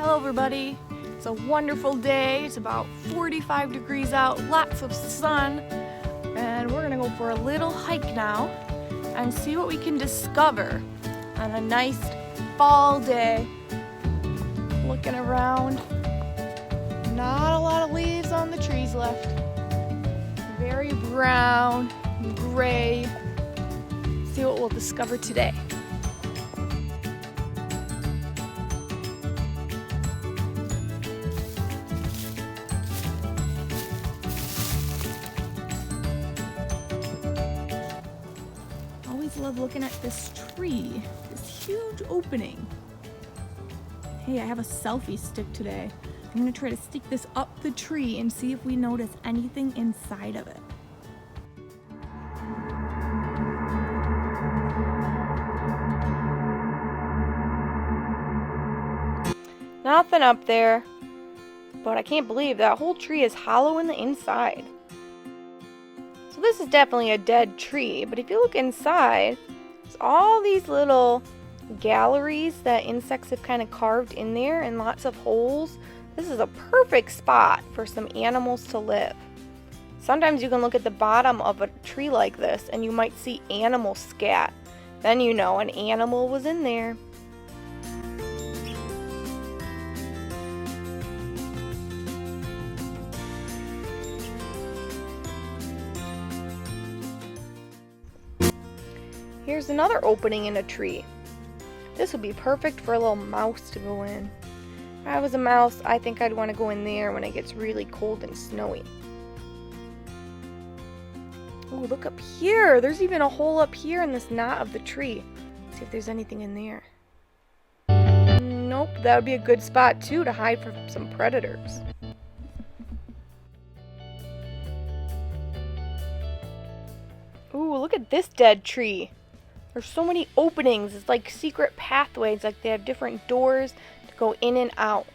Hello everybody. It's a wonderful day. It's about 45 degrees out, lots of sun, and we're gonna go for a little hike now and see what we can discover on a nice fall day. Looking around, not a lot of leaves on the trees left. Very brown, gray. See what we'll discover today. Love looking at this tree, this huge opening. Hey, I have a selfie stick today. I'm gonna try to stick this up the tree and see if we notice anything inside of it. Nothing up there, but I can't believe that whole tree is hollow in the inside. This is definitely a dead tree, but if you look inside, there's all these little galleries that insects have kind of carved in there and lots of holes. This is a perfect spot for some animals to live. Sometimes you can look at the bottom of a tree like this and you might see animal scat. Then you know an animal was in there. Here's another opening in a tree. This would be perfect for a little mouse to go in. If I was a mouse, I think I'd want to go in there when it gets really cold and snowy. Oh, look up here. There's even a hole up here in this knot of the tree. Let's see if there's anything in there. Nope, that would be a good spot too to hide from some predators. Ooh, look at this dead tree. There's so many openings. It's like secret pathways, like they have different doors to go in and out.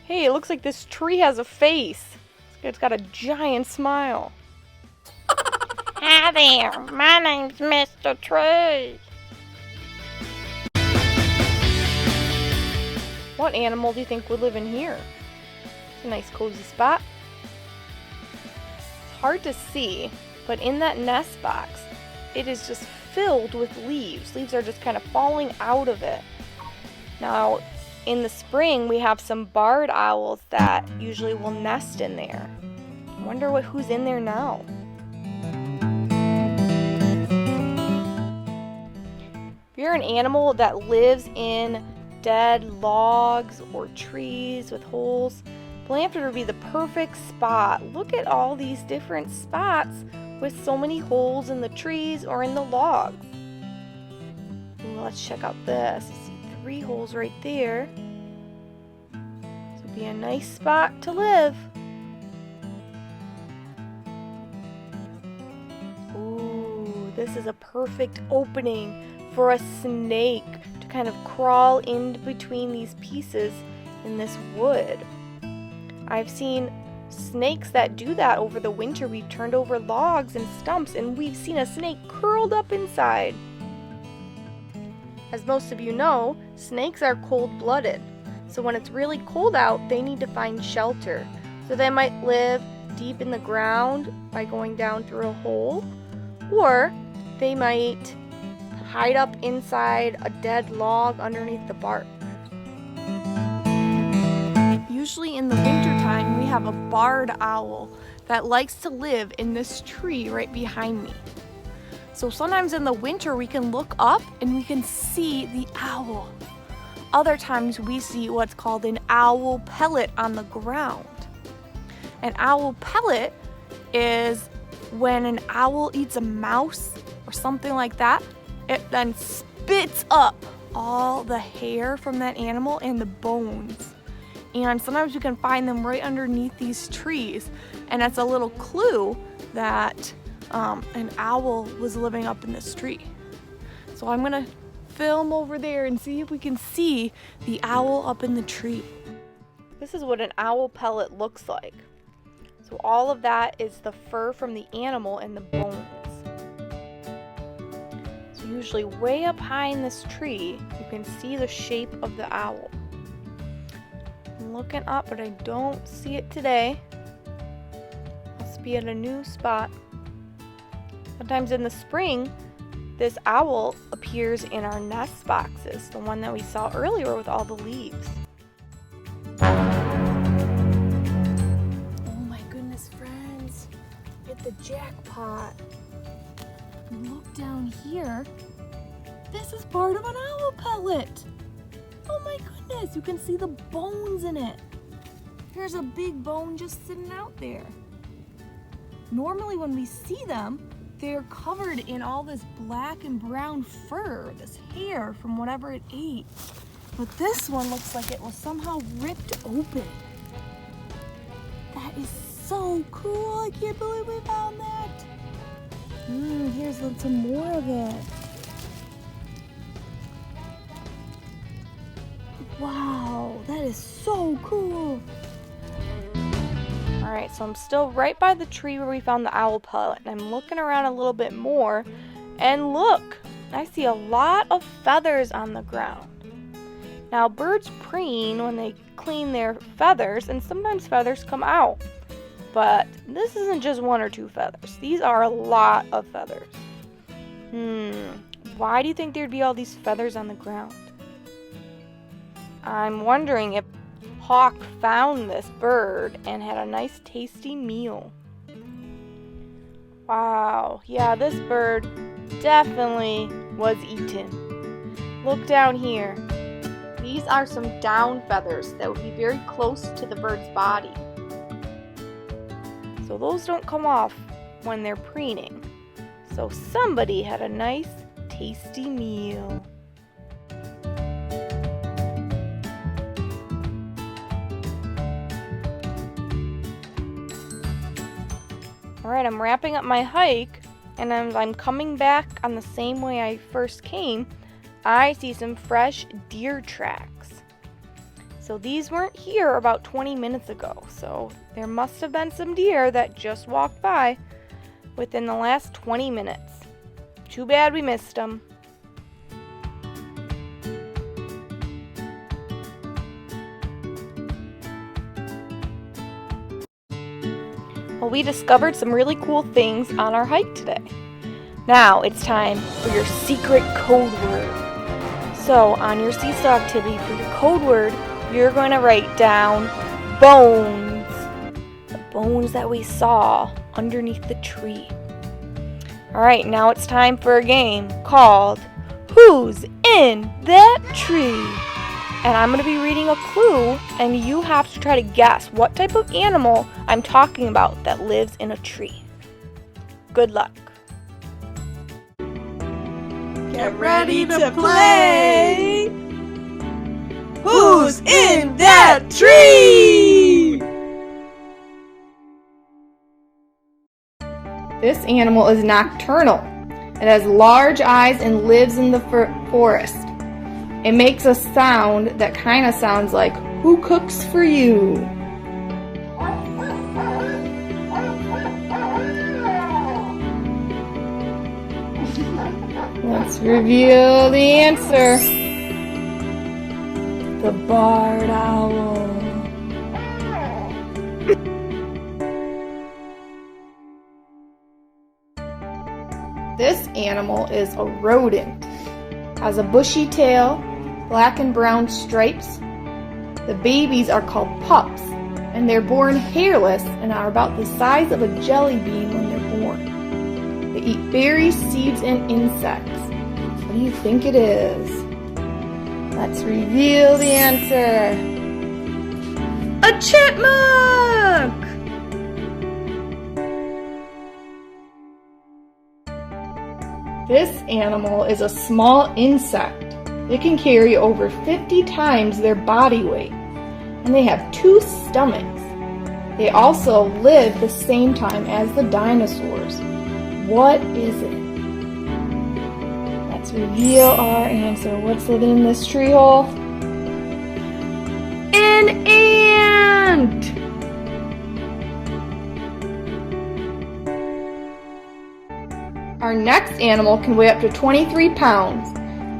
Hey, it looks like this tree has a face. It's got a giant smile. Hi there, my name's Mr. Tree. What animal do you think would live in here? It's a nice cozy spot. It's hard to see, but in that nest box, it is just filled with leaves. Leaves are just kind of falling out of it. Now, in the spring, we have some barred owls that usually will nest in there. I wonder who's in there now. If you're an animal that lives in dead logs or trees with holes, Blandford would be the perfect spot. Look at all these different spots with so many holes in the trees or in the logs. Ooh, let's check out this. I see 3 holes right there. This would be a nice spot to live. Ooh, this is a perfect opening for a snake to kind of crawl in between these pieces in this wood. I've seen snakes that do that over the winter. We've turned over logs and stumps and we've seen a snake curled up inside. As most of you know, snakes are cold-blooded. So when it's really cold out, they need to find shelter. So they might live deep in the ground by going down through a hole, or they might hide up inside a dead log underneath the bark. Usually in the wintertime, we have a barred owl that likes to live in this tree right behind me. So sometimes in the winter, we can look up and we can see the owl. Other times we see what's called an owl pellet on the ground. An owl pellet is when an owl eats a mouse or something like that. It then spits up all the hair from that animal and the bones. And sometimes you can find them right underneath these trees. And that's a little clue that an owl was living up in this tree. So I'm gonna film over there and see if we can see the owl up in the tree. This is what an owl pellet looks like. So all of that is the fur from the animal and the bones. So usually way up high in this tree, you can see the shape of the owl. I'm looking up, but I don't see it today. Must be at a new spot. Sometimes in the spring, this owl appears in our nest boxes, the one that we saw earlier with all the leaves. Oh my goodness, friends, hit the jackpot. Look down here. This is part of an owl pellet. Oh my goodness, you can see the bones in it. Here's a big bone just sitting out there. Normally when we see them, they're covered in all this black and brown fur, this hair from whatever it ate. But this one looks like it was somehow ripped open. That is so cool. I can't believe we found that. Here's some more of it. Wow, that is so cool. Alright, so I'm still right by the tree where we found the owl pellet, and I'm looking around a little bit more, and look, I see a lot of feathers on the ground. Now, birds preen when they clean their feathers, and sometimes feathers come out. But this isn't just one or two feathers. These are a lot of feathers. Why do you think there'd be all these feathers on the ground? I'm wondering if Hawk found this bird and had a nice tasty meal. Wow, yeah, this bird definitely was eaten. Look down here. These are some down feathers that would be very close to the bird's body. So those don't come off when they're preening. So somebody had a nice tasty meal. Alright, I'm wrapping up my hike, and I'm coming back on the same way I first came. I see some fresh deer tracks. So these weren't here about 20 minutes ago, so there must have been some deer that just walked by within the last 20 minutes. Too bad we missed them. Well, we discovered some really cool things on our hike today. Now it's time for your secret code word. So on your seesaw activity for your code word, you're going to write down bones. The bones that we saw underneath the tree. Alright, now it's time for a game called Who's in That Tree? And I'm going to be reading a clue, and you have to try to guess what type of animal I'm talking about that lives in a tree. Good luck. Get ready to play! Who's in that tree? This animal is nocturnal. It has large eyes and lives in the forest. It makes a sound that kind of sounds like, who cooks for you? Let's reveal the answer. The barred owl. This animal is a rodent. Has a bushy tail, black and brown stripes. The babies are called pups, and they're born hairless and are about the size of a jelly bean when they're born. They eat berries, seeds, and insects. What do you think it is? Let's reveal the answer. A chipmunk! This animal is a small insect. It can carry over 50 times their body weight, and they have 2 stomachs. They also live the same time as the dinosaurs. What is it? Let's reveal our answer. What's living in this tree hole? An ant! Our next animal can weigh up to 23 pounds.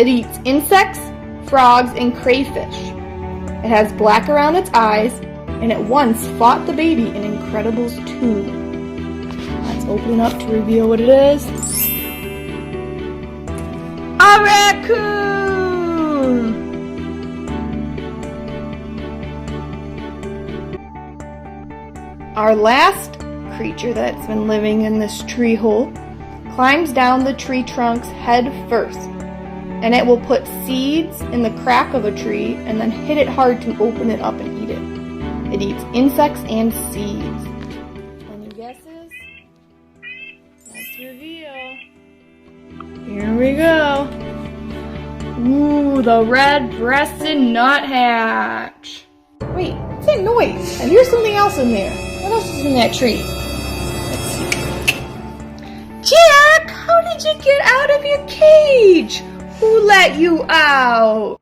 It eats insects, frogs, and crayfish. It has black around its eyes, and it once fought the baby in Incredibles 2. Let's open it up to reveal what it is. A raccoon! Our last creature that's been living in this tree hole climbs down the tree trunks head first, and it will put seeds in the crack of a tree and then hit it hard to open it up and eat it. It eats insects and seeds. Any guesses? Let's reveal. Here we go. Ooh, the red-breasted nuthatch. Wait, what's that noise? I hear something else in there. What else is in that tree? Let's see. Jack, how did you get out of your cage? Who let you out?